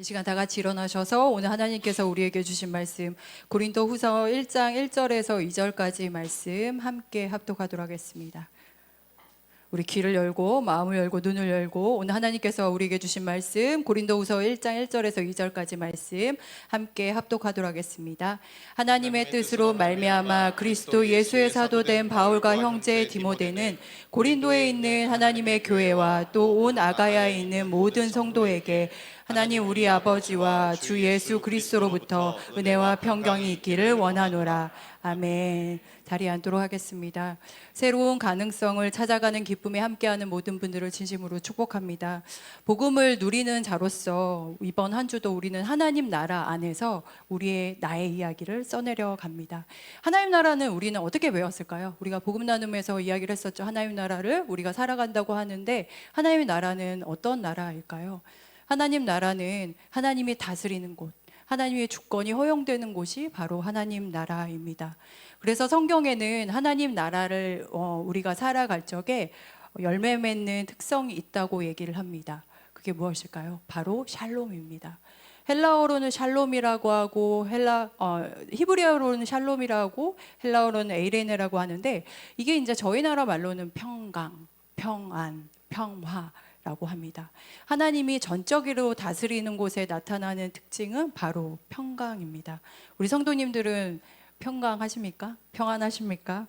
시간 다 같이 일어나셔서 오늘 하나님께서 우리에게 주신 말씀 고린도후서 1장 1절에서 2절까지 말씀 함께 합독하도록 하겠습니다. 우리 귀를 열고 마음을 열고 눈을 열고 오늘 하나님께서 우리에게 주신 말씀 고린도후서 1장 1절에서 2절까지 말씀 함께 합독하도록 하겠습니다. 하나님의 뜻으로 말미암아 그리스도 예수의 사도된 바울과 형제 디모데는 고린도에 있는 하나님의 교회와 또 온 아가야에 있는 모든 성도에게 하나님 우리 아버지와 주 예수 그리스도로부터 은혜와 평강이 있기를 원하노라. 아멘. 자리에 앉도록 하겠습니다. 새로운 가능성을 찾아가는 기쁨에 함께하는 모든 분들을 진심으로 축복합니다. 복음을 누리는 자로서 이번 한 주도 우리는 하나님 나라 안에서 나의 이야기를 써내려 갑니다. 하나님 나라는 우리는 어떻게 배웠을까요? 우리가 복음 나눔에서 이야기를 했었죠. 하나님 나라를 우리가 살아간다고 하는데 하나님의 나라는 어떤 나라일까요? 하나님 나라는 하나님이 다스리는 곳, 하나님의 주권이 허용되는 곳이 바로 하나님 나라입니다. 그래서 성경에는 하나님 나라를 우리가 살아갈 적에 열매 맺는 특성이 있다고 얘기를 합니다. 그게 무엇일까요? 바로 샬롬입니다. 헬라어로는 샬롬이라고 하고 히브리어로는 샬롬이라고 헬라어로는 에이레네라고 하는데 이게 이제 저희 나라 말로는 평강, 평안, 평화 라고 합니다. 하나님이 전적으로 다스리는 곳에 나타나는 특징은 바로 평강입니다. 우리 성도님들은 평강하십니까? 평안하십니까?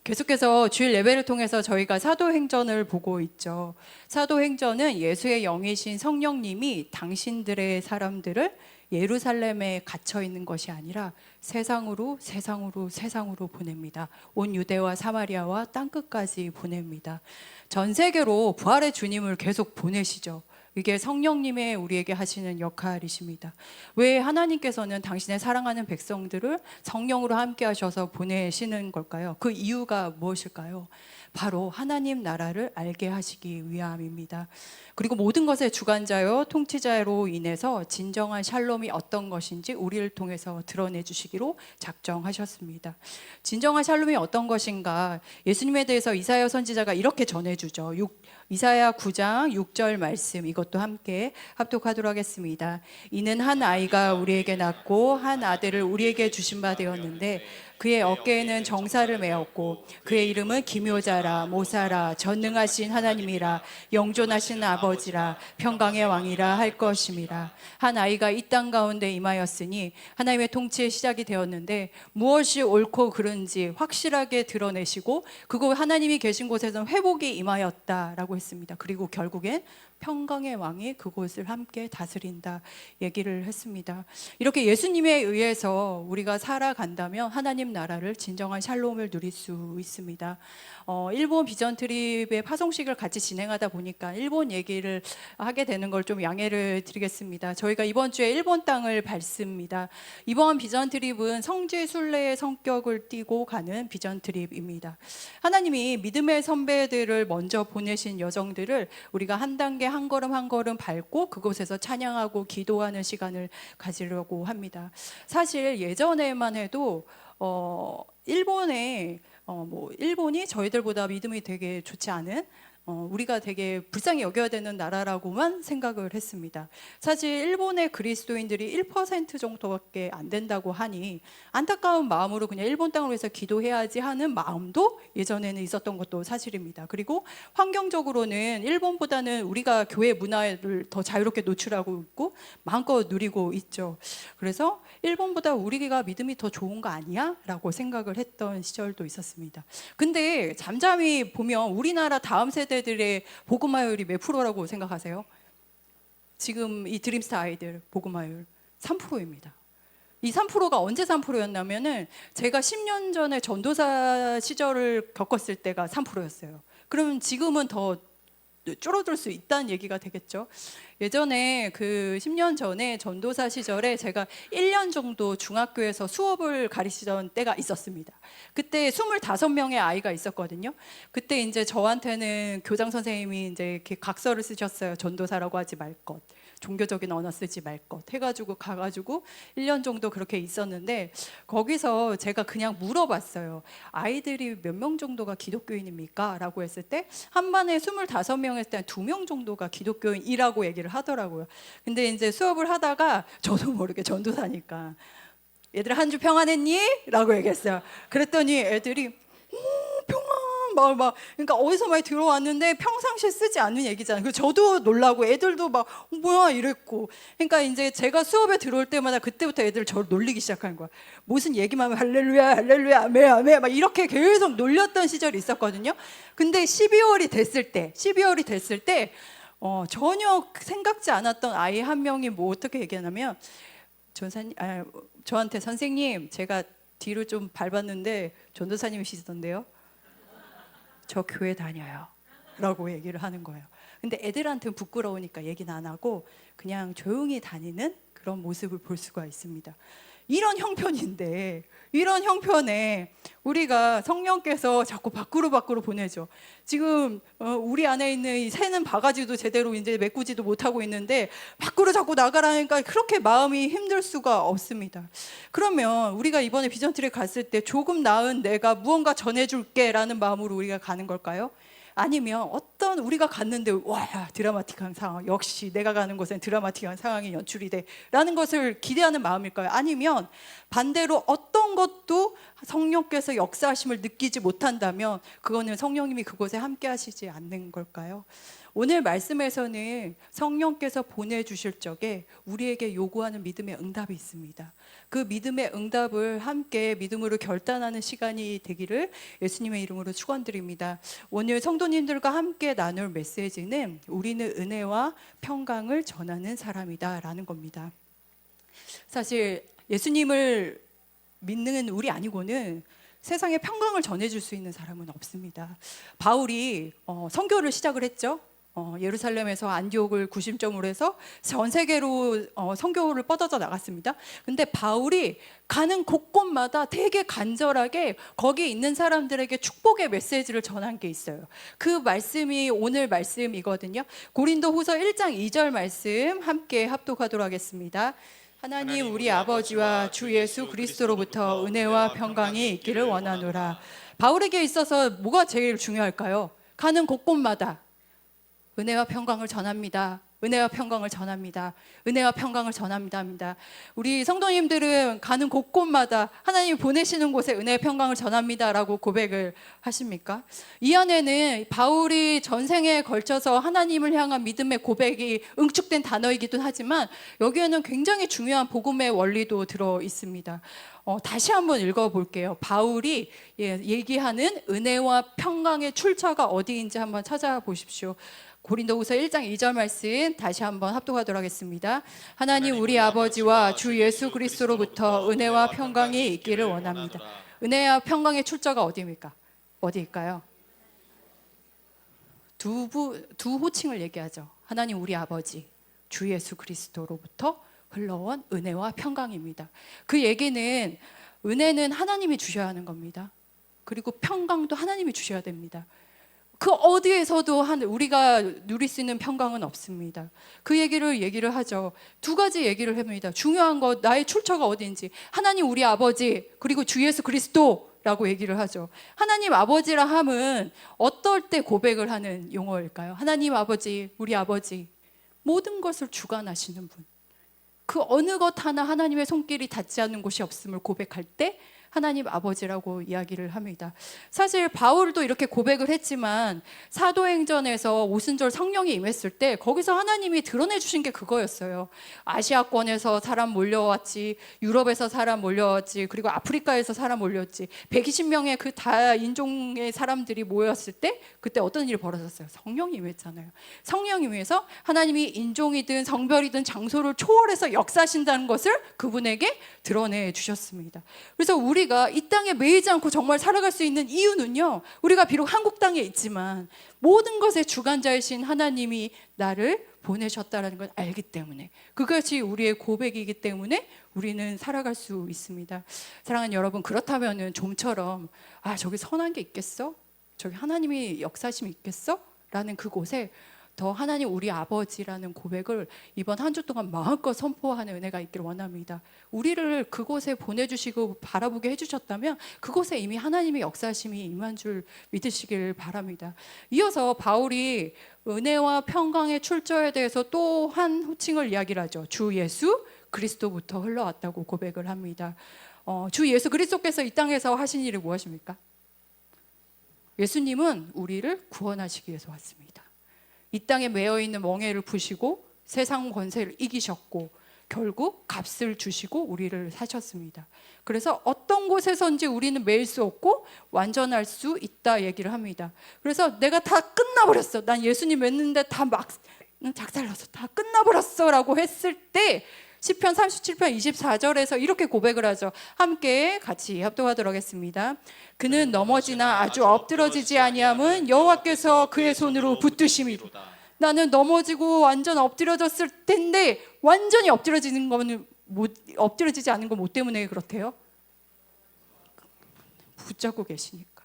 계속해서 주일 예배를 통해서 저희가 사도행전을 보고 있죠. 사도행전은 예수의 영이신 성령님이 당신들의 사람들을 예루살렘에 갇혀 있는 것이 아니라 세상으로 보냅니다. 온 유대와 사마리아와 땅끝까지 보냅니다. 전 세계로 부활의 주님을 계속 보내시죠. 이게 성령님의 우리에게 하시는 역할이십니다. 왜 하나님께서는 당신의 사랑하는 백성들을 성령으로 함께 하셔서 보내시는 걸까요? 그 이유가 무엇일까요? 바로 하나님 나라를 알게 하시기 위함입니다. 그리고 모든 것의 주관자요 통치자로 인해서 진정한 샬롬이 어떤 것인지 우리를 통해서 드러내 주시기로 작정하셨습니다. 진정한 샬롬이 어떤 것인가? 예수님에 대해서 이사야 선지자가 이렇게 전해주죠. 이사야 9장 6절 말씀, 이것도 함께 합독하도록 하겠습니다. 이는 한 아이가 우리에게 낳고 한 아들을 우리에게 주신 바 되었는데 그의 어깨에는 정사를 메었고 그의 이름은 기묘자라 모사라 전능하신 하나님이라 영존하신 아버지라 평강의 왕이라 할 것임이라. 한 아이가 이 땅 가운데 임하였으니 하나님의 통치의 시작이 되었는데 무엇이 옳고 그른지 확실하게 드러내시고 그곳 하나님이 계신 곳에서는 회복이 임하였다라고 했습니다. 그리고 결국엔 평강의 왕이 그곳을 함께 다스린다 얘기를 했습니다. 이렇게 예수님에 의해서 우리가 살아간다면 하나님 나라를 진정한 샬롬을 누릴 수 있습니다. 일본 비전 트립의 파송식을 같이 진행하다 보니까 일본 얘기를 하게 되는 걸 좀 양해를 드리겠습니다. 저희가 이번 주에 일본 땅을 밟습니다. 이번 비전 트립은 성지 순례의 성격을 띠고 가는 비전 트립입니다. 하나님이 믿음의 선배들을 먼저 보내신 여정들을 우리가 한 단계 한 걸음 한 걸음 밟고 그곳에서 찬양하고 기도하는 시간을 가지려고 합니다. 사실 예전에만 해도 일본이 저희들보다 믿음이 되게 좋지 않은 우리가 되게 불쌍히 여겨야 되는 나라라고만 생각을 했습니다. 사실 일본의 그리스도인들이 1% 정도밖에 안 된다고 하니 안타까운 마음으로 그냥 일본 땅을 위해서 기도해야지 하는 마음도 예전에는 있었던 것도 사실입니다. 그리고 환경적으로는 일본보다는 우리가 교회 문화를 더 자유롭게 노출하고 있고 마음껏 누리고 있죠. 그래서 일본보다 우리가 믿음이 더 좋은 거 아니야? 라고 생각을 했던 시절도 있었습니다. 근데 잠잠히 보면 우리나라 다음 세대들의 복음화율이 몇 프로라고 생각하세요? 지금 이 드림스타 아이들 복음화율 3%입니다. 이 3%가 언제 3%였냐면은 제가 10년 전에 전도사 시절을 겪었을 때가 3%였어요. 그러면 지금은 더 줄어들 수 있다는 얘기가 되겠죠. 예전에 그 10년 전에 전도사 시절에 제가 1년 정도 중학교에서 수업을 가르치던 때가 있었습니다. 그때 25명의 아이가 있었거든요. 그때 이제 저한테는 교장 선생님이 이제 이렇게 각서를 쓰셨어요. 전도사라고 하지 말 것. 종교적인 언어 쓰지 말 것 해가지고 가가지고 1년 정도 그렇게 있었는데, 거기서 제가 그냥 물어봤어요. 아이들이 몇 명 정도가 기독교인입니까? 라고 했을 때 한 반에 25명 했을 때 2명 정도가 기독교인이라고 얘기를 하더라고요. 근데 이제 수업을 하다가 저도 모르게 전도사니까 얘들아 한 주 평안했니? 라고 얘기했어요. 그랬더니 애들이 평안 그러니까 어디서 많이 들어왔는데 평상시에 쓰지 않는 얘기잖아요. 그래서 저도 놀라고 애들도 막 뭐야 이랬고, 그러니까 이제 제가 수업에 들어올 때마다 그때부터 애들 저를 놀리기 시작하는 거야. 무슨 얘기만 하면 할렐루야 할렐루야 아멘 아멘 막 이렇게 계속 놀렸던 시절이 있었거든요. 근데 12월이 됐을 때 전혀 생각지 않았던 아이 한 명이 뭐 어떻게 얘기하냐면, 저한테 선생님 제가 뒤를 좀 밟았는데 전도사님이시던데요. 저 교회 다녀요 라고 얘기를 하는 거예요. 근데 애들한테는 부끄러우니까 얘기는 안 하고 그냥 조용히 다니는 그런 모습을 볼 수가 있습니다. 이런 형편인데, 이런 형편에 우리가 성령께서 자꾸 밖으로 보내죠. 지금 우리 안에 있는 이 새는 바가지도 제대로 이제 메꾸지도 못하고 있는데 밖으로 자꾸 나가라니까 그렇게 마음이 힘들 수가 없습니다. 그러면 우리가 이번에 비전트랙 갔을 때 조금 나은 내가 무언가 전해줄게 라는 마음으로 우리가 가는 걸까요? 아니면 어떤 우리가 갔는데 와 드라마틱한 상황, 역시 내가 가는 곳엔 드라마틱한 상황이 연출이 돼 라는 것을 기대하는 마음일까요? 아니면 반대로 어떤 것도 성령께서 역사하심을 느끼지 못한다면 그거는 성령님이 그곳에 함께 하시지 않는 걸까요? 오늘 말씀에서는 성령께서 보내주실 적에 우리에게 요구하는 믿음의 응답이 있습니다. 그 믿음의 응답을 함께 믿음으로 결단하는 시간이 되기를 예수님의 이름으로 축원드립니다. 오늘 성도님들과 함께 나눌 메시지는 우리는 은혜와 평강을 전하는 사람이다 라는 겁니다. 사실 예수님을 믿는 우리 아니고는 세상에 평강을 전해줄 수 있는 사람은 없습니다. 바울이 선교를 시작을 했죠. 예루살렘에서 안디옥을 구심점으로 해서 전 세계로 선교를 뻗어져 나갔습니다. 근데 바울이 가는 곳곳마다 되게 간절하게 거기 있는 사람들에게 축복의 메시지를 전한 게 있어요. 그 말씀이 오늘 말씀이거든요. 고린도후서 1장 2절 말씀 함께 합독하도록 하겠습니다. 하나님 우리 아버지와 주 예수 그리스도로부터 은혜와 평강이 있기를 원하노라. 바울에게 있어서 뭐가 제일 중요할까요? 가는 곳곳마다 은혜와 평강을 전합니다. 은혜와 평강을 전합니다. 은혜와 평강을 전합니다 합니다. 우리 성도님들은 가는 곳곳마다 하나님이 보내시는 곳에 은혜와 평강을 전합니다 라고 고백을 하십니까? 이 안에는 바울이 전생에 걸쳐서 하나님을 향한 믿음의 고백이 응축된 단어이기도 하지만 여기에는 굉장히 중요한 복음의 원리도 들어 있습니다. 다시 한번 읽어볼게요. 바울이 얘기하는 은혜와 평강의 출처가 어디인지 한번 찾아보십시오. 고린도후서 1장 2절 말씀 다시 한번 합독하도록 하겠습니다. 하나님 우리 아버지와 주 예수 그리스도로부터 은혜와 평강이 있기를 원합니다. 은혜와 평강의 출처가 어디입니까? 어디일까요? 두 호칭을 얘기하죠. 하나님 우리 아버지, 주 예수 그리스도로부터 흘러온 은혜와 평강입니다. 그 얘기는 은혜는 하나님이 주셔야 하는 겁니다. 그리고 평강도 하나님이 주셔야 됩니다. 그 어디에서도 우리가 누릴 수 있는 평강은 없습니다. 그 얘기를 하죠. 두 가지 얘기를 합니다. 중요한 것, 나의 출처가 어디인지. 하나님 우리 아버지 그리고 주 예수 그리스도라고 얘기를 하죠. 하나님 아버지라 함은 어떨 때 고백을 하는 용어일까요? 하나님 아버지, 우리 아버지, 모든 것을 주관하시는 분. 그 어느 것 하나 하나님의 손길이 닿지 않는 곳이 없음을 고백할 때 하나님 아버지라고 이야기를 합니다. 사실 바울도 이렇게 고백을 했지만 사도행전에서 오순절 성령이 임했을 때 거기서 하나님이 드러내 주신 게 그거였어요. 아시아권에서 사람 몰려왔지, 유럽에서 사람 몰려왔지, 그리고 아프리카에서 사람 몰려왔지. 120명의 그 다 인종의 사람들이 모였을 때 그때 어떤 일이 벌어졌어요? 성령이 임했잖아요. 성령이 임해서 하나님이 인종이든 성별이든 장소를 초월해서 역사하신다는 것을 그분에게 드러내 주셨습니다. 그래서 우리가 이 땅에 매이지 않고 정말 살아갈 수 있는 이유는요, 우리가 비록 한국 땅에 있지만 모든 것의 주관자이신 하나님이 나를 보내셨다는 걸 알기 때문에, 그것이 우리의 고백이기 때문에 우리는 살아갈 수 있습니다. 사랑하는 여러분, 그렇다면 좀처럼 저기 선한 게 있겠어? 저기 하나님이 역사심이 있겠어? 라는 그곳에 더 하나님 우리 아버지라는 고백을 이번 한 주 동안 마음껏 선포하는 은혜가 있기를 원합니다. 우리를 그곳에 보내주시고 바라보게 해주셨다면 그곳에 이미 하나님의 역사심이 임한 줄 믿으시길 바랍니다. 이어서 바울이 은혜와 평강의 출처에 대해서 또 한 호칭을 이야기를 하죠. 주 예수 그리스도부터 흘러왔다고 고백을 합니다. 주 예수 그리스도께서 이 땅에서 하신 일이 무엇입니까? 예수님은 우리를 구원하시기 위해서 왔습니다. 이 땅에 매여 있는 멍에를 푸시고 세상 권세를 이기셨고 결국 값을 주시고 우리를 사셨습니다. 그래서 어떤 곳에선지 우리는 매일 수 없고 완전할 수 있다 얘기를 합니다. 그래서 내가 다 끝나버렸어, 난 예수님 믿는데 다 막 작살났어, 다 끝나버렸어 라고 했을 때 시편 37편 24절에서 이렇게 고백을 하죠. 함께 같이 합독하도록 하겠습니다. 그는 넘어지나 아주 엎드러지지 아니함은 여호와께서 그의 손으로 붙드심이로다. 나는 넘어지고 완전 엎드려졌을 텐데 완전히 엎드러지는 거는 엎드려지지 않는 건 뭐 때문에 그렇대요? 붙잡고 계시니까.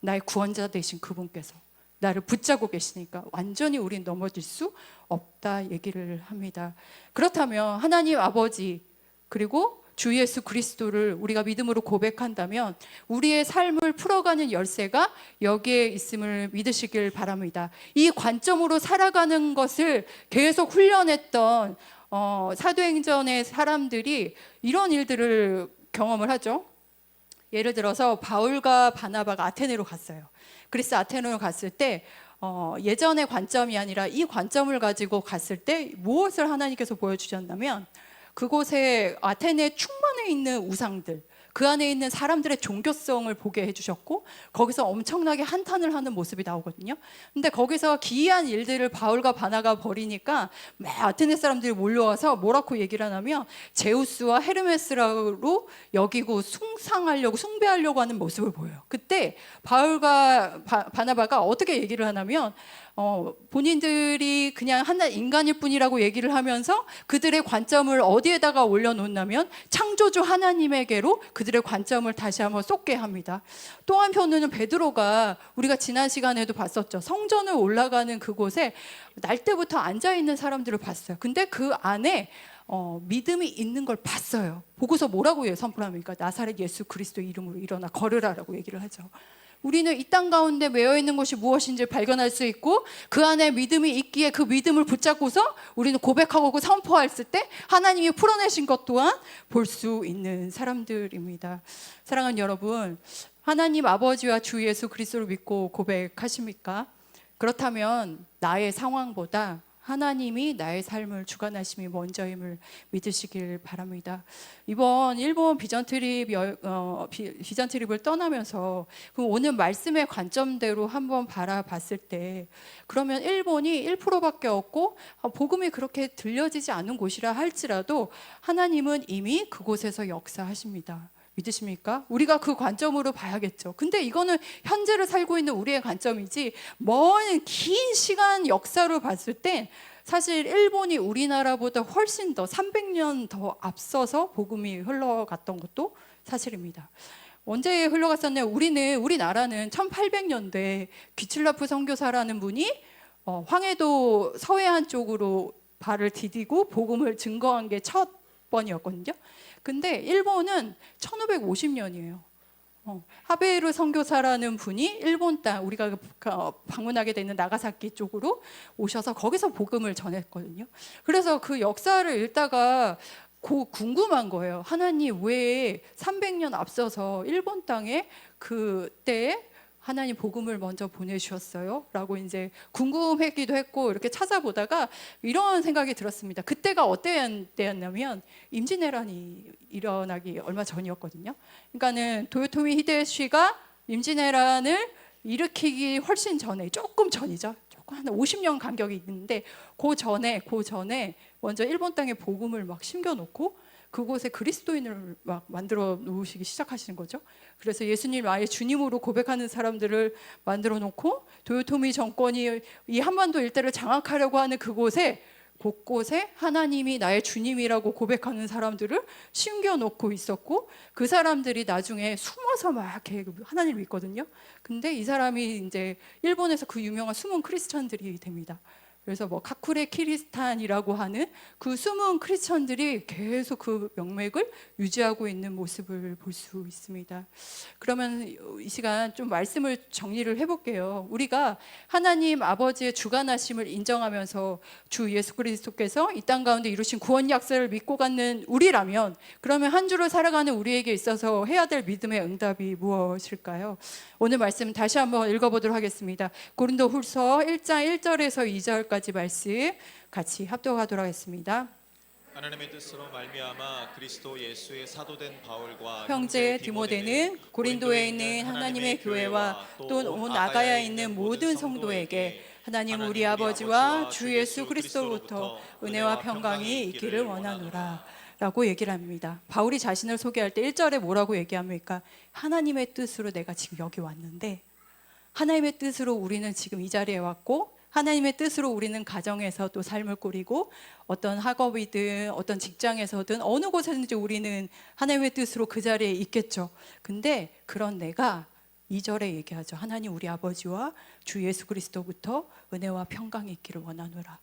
나의 구원자 되신 그분께서 나를 붙잡고 계시니까 완전히 우린 넘어질 수 없다 얘기를 합니다. 그렇다면 하나님 아버지 그리고 주 예수 그리스도를 우리가 믿음으로 고백한다면 우리의 삶을 풀어가는 열쇠가 여기에 있음을 믿으시길 바랍니다. 이 관점으로 살아가는 것을 계속 훈련했던 사도행전의 사람들이 이런 일들을 경험을 하죠. 예를 들어서 바울과 바나바가 아테네로 갔어요. 그리스 아테네로 갔을 때 예전의 관점이 아니라 이 관점을 가지고 갔을 때 무엇을 하나님께서 보여주셨냐면 그곳에 아테네에 충만해 있는 우상들, 그 안에 있는 사람들의 종교성을 보게 해주셨고 거기서 엄청나게 한탄을 하는 모습이 나오거든요. 근데 거기서 기이한 일들을 바울과 바나가 벌이니까 막 아테네 사람들이 몰려와서 뭐라고 얘기를 하냐면 제우스와 헤르메스라고 여기고 숭배하려고 하는 모습을 보여요. 그때 바울과 바나바가 어떻게 얘기를 하냐면 본인들이 그냥 하나 인간일 뿐이라고 얘기를 하면서 그들의 관점을 어디에다가 올려놓냐면 창조주 하나님에게로 그들의 관점을 다시 한번 쏟게 합니다. 또 한편으로는 베드로가 우리가 지난 시간에도 봤었죠. 성전을 올라가는 그곳에 날 때부터 앉아있는 사람들을 봤어요. 근데 그 안에 믿음이 있는 걸 봤어요. 보고서 뭐라고 선포합니까? 나사렛 예수 그리스도 이름으로 일어나 걸으라라고 얘기를 하죠. 우리는 이 땅 가운데 매여 있는 것이 무엇인지 발견할 수 있고 그 안에 믿음이 있기에 그 믿음을 붙잡고서 우리는 고백하고 선포했을 때 하나님이 풀어내신 것 또한 볼 수 있는 사람들입니다. 사랑하는 여러분, 하나님 아버지와 주 예수 그리스도를 믿고 고백하십니까? 그렇다면 나의 상황보다 하나님이 나의 삶을 주관하심이 먼저임을 믿으시길 바랍니다. 이번 일본 비전 트립을 떠나면서 오늘 말씀의 관점대로 한번 바라봤을 때 그러면 일본이 1%밖에 없고 복음이 그렇게 들려지지 않은 곳이라 할지라도 하나님은 이미 그곳에서 역사하십니다. 믿으십니까? 우리가 그 관점으로 봐야겠죠. 근데 이거는 현재를 살고 있는 우리의 관점이지 먼 긴 시간 역사로 봤을 땐 사실 일본이 우리나라보다 훨씬 더 300년 더 앞서서 복음이 흘러갔던 것도 사실입니다. 언제 흘러갔었냐면 우리나라는 1800년대 귀칠라프 선교사라는 분이 황해도 서해안 쪽으로 발을 디디고 복음을 증거한 게 첫 번이었거든요. 근데 일본은 1550년이에요. 하베이루 선교사라는 분이 일본 땅, 우리가 방문하게 되는 나가사키 쪽으로 오셔서 거기서 복음을 전했거든요. 그래서 그 역사를 읽다가 궁금한 거예요. 하나님 왜 300년 앞서서 일본 땅에 그때 하나님 복음을 먼저 보내주셨어요? 라고 이제 궁금했기도 했고 이렇게 찾아보다가 이런 생각이 들었습니다. 그때가 어떤 때였냐면 임진왜란이 일어나기 얼마 전이었거든요. 그러니까는 도요토미 히데요시가 임진왜란을 일으키기 훨씬 전에 조금 전이죠. 조금 한 50년 간격이 있는데 그 전에 먼저 일본 땅에 복음을 막 심겨놓고 그곳에 그리스도인을 막 만들어 놓으시기 시작하시는 거죠. 그래서 예수님 아예 주님으로 고백하는 사람들을 만들어 놓고 도요토미 정권이 이 한반도 일대를 장악하려고 하는 그곳에 곳곳에 하나님이 나의 주님이라고 고백하는 사람들을 심겨놓고 있었고, 그 사람들이 나중에 숨어서 막 이렇게 하나님을 믿거든요. 근데 이 사람이 이제 일본에서 그 유명한 숨은 크리스찬들이 됩니다. 그래서 뭐 카쿠레 키리스탄이라고 하는 그 숨은 크리스천들이 계속 그 명맥을 유지하고 있는 모습을 볼 수 있습니다. 그러면 이 시간 좀 말씀을 정리를 해볼게요. 우리가 하나님 아버지의 주관하심을 인정하면서 주 예수 그리스도께서 이 땅 가운데 이루신 구원 약속을 믿고 가는 우리라면, 그러면 한 주를 살아가는 우리에게 있어서 해야 될 믿음의 응답이 무엇일까요? 오늘 말씀 다시 한번 읽어보도록 하겠습니다. 고린도후서 1장 1절에서 2절까지 말씀 같이 합독하도록 하겠습니다. 하나님의 뜻으로 말미암아 그리스도 예수의 사도된 바울과 형제 디모데는 고린도에 있는 하나님의 교회와 또 온 아가야에 있는 모든 성도에게 하나님 우리 아버지와 주 예수 그리스도로부터 은혜와 평강이 있기를 원하노라 라고 얘기를 합니다. 바울이 자신을 소개할 때 1절에 뭐라고 얘기합니까? 하나님의 뜻으로 내가 지금 여기 왔는데, 하나님의 뜻으로 우리는 지금 이 자리에 왔고, 하나님의 뜻으로 우리는 가정에서 또 삶을 꾸리고, 어떤 학업이든 어떤 직장에서든 어느 곳에든지 우리는 하나님의 뜻으로 그 자리에 있겠죠. 근데 그런 내가 2절에 얘기하죠. 하나님 우리 아버지와 주 예수 그리스도부터 은혜와 평강이 있기를 원하노라.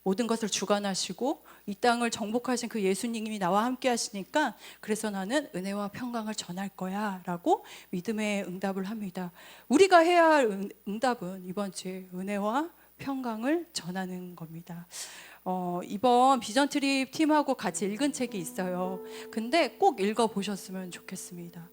모든 것을 주관하시고 이 땅을 정복하신 그 예수님이 나와 함께 하시니까, 그래서 나는 은혜와 평강을 전할 거야 라고 믿음의 응답을 합니다. 우리가 해야 할 응답은 이번 주에 은혜와 평강을 전하는 겁니다. 이번 비전 트립 팀하고 같이 읽은 책이 있어요. 근데 꼭 읽어보셨으면 좋겠습니다.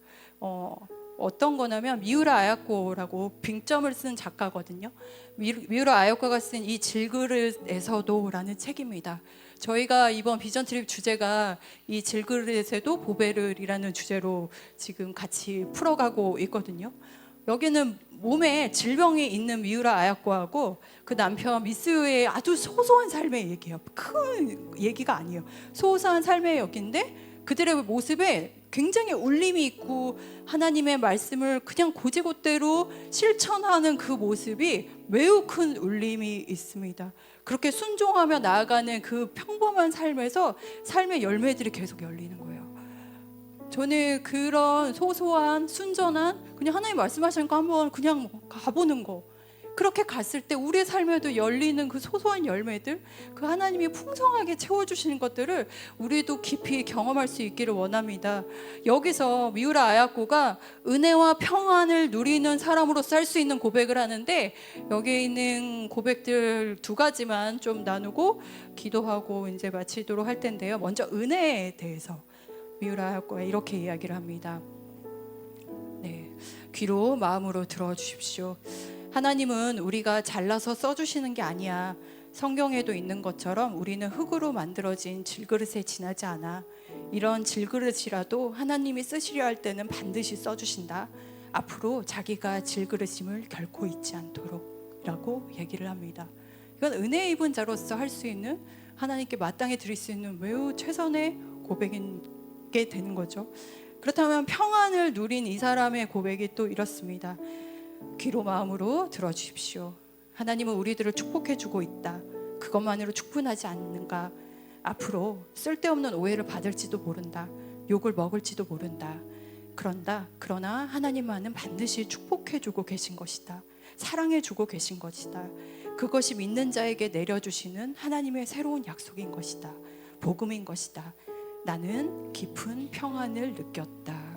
어떤 거냐면 미우라 아야코라고 빙점을 쓴 작가거든요. 미우라 아야코가 쓴 이 질그릇에서도 라는 책입니다. 저희가 이번 비전 트립 주제가 이 질그릇에도 보배를이라는 주제로 지금 같이 풀어가고 있거든요. 여기는 몸에 질병이 있는 미우라 아야코하고 그 남편 미스유의 아주 소소한 삶의 얘기예요. 큰 얘기가 아니에요. 소소한 삶의 얘기인데 그들의 모습에 굉장히 울림이 있고 하나님의 말씀을 그냥 고지고대로 실천하는 그 모습이 매우 큰 울림이 있습니다. 그렇게 순종하며 나아가는 그 평범한 삶에서 삶의 열매들이 계속 열리는 거예요. 저는 그런 소소한 순전한 그냥 하나님 말씀하시는 거 한번 그냥 가보는 거, 그렇게 갔을 때 우리의 삶에도 열리는 그 소소한 열매들, 그 하나님이 풍성하게 채워주시는 것들을 우리도 깊이 경험할 수 있기를 원합니다. 여기서 미우라 아야코가 은혜와 평안을 누리는 사람으로서 할 수 있는 고백을 하는데, 여기에 있는 고백들 두 가지만 좀 나누고 기도하고 이제 마치도록 할 텐데요. 먼저 은혜에 대해서 미우라 아야코가 이렇게 이야기를 합니다. 네, 귀로 마음으로 들어주십시오. 하나님은 우리가 잘라서 써주시는 게 아니야. 성경에도 있는 것처럼 우리는 흙으로 만들어진 질그릇에 지나지 않아. 이런 질그릇이라도 하나님이 쓰시려 할 때는 반드시 써주신다. 앞으로 자기가 질그릇임을 결코 잊지 않도록 라고 얘기를 합니다. 이건 은혜 입은 자로서 할 수 있는, 하나님께 마땅히 드릴 수 있는 매우 최선의 고백이 되는 거죠. 그렇다면 평안을 누린 이 사람의 고백이 또 이렇습니다. 귀로 마음으로 들어주십시오. 하나님은 우리들을 축복해주고 있다. 그것만으로 충분하지 않는가. 앞으로 쓸데없는 오해를 받을지도 모른다. 욕을 먹을지도 모른다. 그러나 하나님만은 반드시 축복해주고 계신 것이다. 사랑해주고 계신 것이다. 그것이 믿는 자에게 내려주시는 하나님의 새로운 약속인 것이다. 복음인 것이다. 나는 깊은 평안을 느꼈다.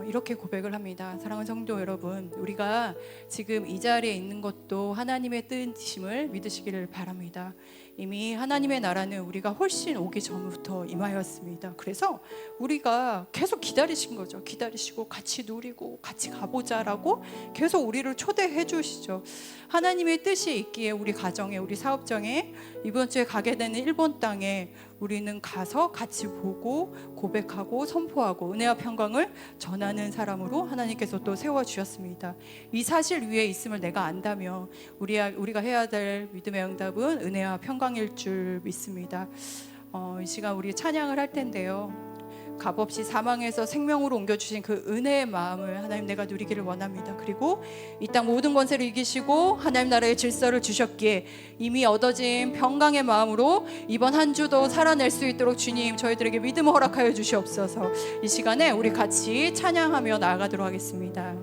이렇게 고백을 합니다. 사랑하는 성도 여러분, 우리가 지금 이 자리에 있는 것도 하나님의 뜻임을 믿으시기를 바랍니다. 이미 하나님의 나라는 우리가 훨씬 오기 전부터 임하였습니다. 그래서 우리가 계속 기다리신 거죠. 기다리시고 같이 누리고 같이 가보자라고 계속 우리를 초대해 주시죠. 하나님의 뜻이 있기에 우리 가정에, 우리 사업장에, 이번 주에 가게 되는 일본 땅에 우리는 가서 같이 보고 고백하고 선포하고 은혜와 평강을 전하는 사람으로 하나님께서 또 세워주셨습니다. 이 사실 위에 있음을 내가 안다면 우리가 해야 될 믿음의 응답은 은혜와 평강일 줄 믿습니다. 이 시간 우리 찬양을 할 텐데요. 값없이 사망에서 생명으로 옮겨주신 그 은혜의 마음을 하나님 내가 누리기를 원합니다. 그리고 이 땅 모든 권세를 이기시고 하나님 나라의 질서를 주셨기에 이미 얻어진 평강의 마음으로 이번 한 주도 살아낼 수 있도록 주님 저희들에게 믿음을 허락하여 주시옵소서. 이 시간에 우리 같이 찬양하며 나아가도록 하겠습니다.